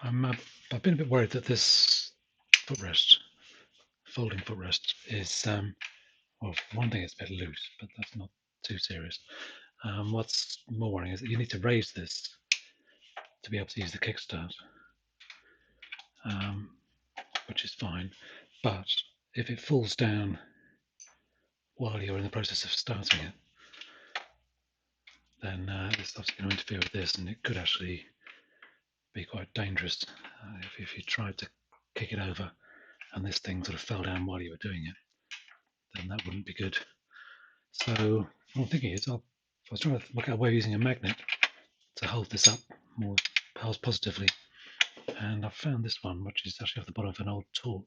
I've been a bit worried that this footrest, folding footrest, is well, for one thing, it's a bit loose, but that's not too serious. What's more worrying is that you need to raise this to be able to use the kickstart, um, which is fine. But if it falls down while you're in the process of starting it, then it's obviously going to interfere with this, and it could actually be quite dangerous if you tried to kick it over and this thing sort of fell down while you were doing it, then that wouldn't be good. So what I'm thinking is I was trying to work out a way of using a magnet to hold this up more positively, and I found this one, which is actually off the bottom of an old torch,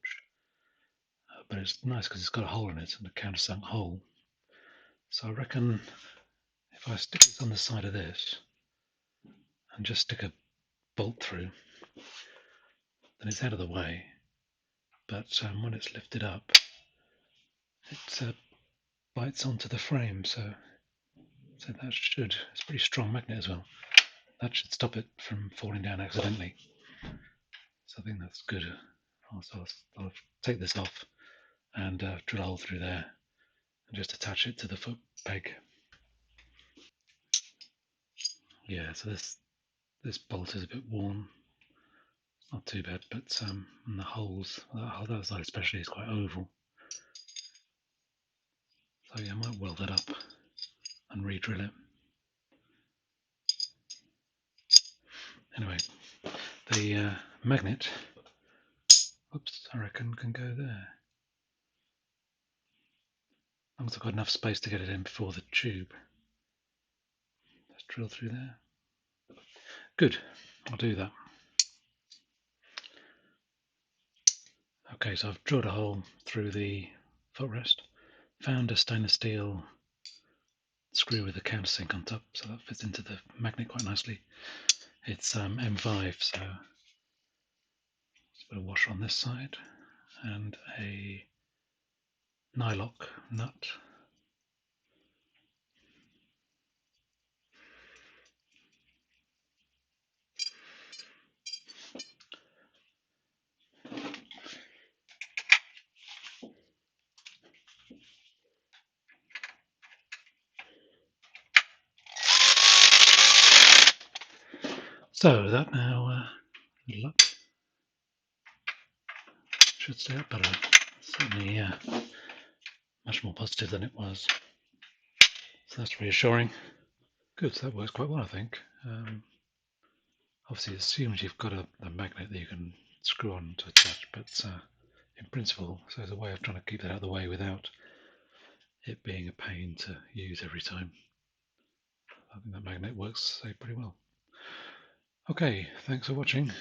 but it's nice because it's got a hole in it and a countersunk hole. So I reckon if I stick this on the side of this and just stick a bolt through, then it's out of the way. But when it's lifted up, it bites onto the frame, so that should, it's a pretty strong magnet as well. That should stop it from falling down accidentally. So I think that's good. I'll take this off and drill a hole through there and just attach it to the foot peg. Yeah, so this bolt is a bit worn. Not too bad, but and the holes, that side especially, is quite oval. So yeah, I might weld that up and re-drill it. Anyway, the magnet, oops, I reckon can go there. As long as I've got enough space to get it in before the tube. Let's drill through there. Good, I'll do that. Okay, so I've drilled a hole through the footrest, found a stainless steel screw with a countersink on top, so that fits into the magnet quite nicely. It's M5, so just put a washer on this side and a nylock nut. So that now, good luck, should stay up better. Certainly, much more positive than it was. So that's reassuring. Good, so that works quite well, I think. Obviously, it assumes you've got a magnet that you can screw on to attach, but in principle, so there's a way of trying to keep that out of the way without it being a pain to use every time. I think that magnet works pretty well. Okay, thanks for watching.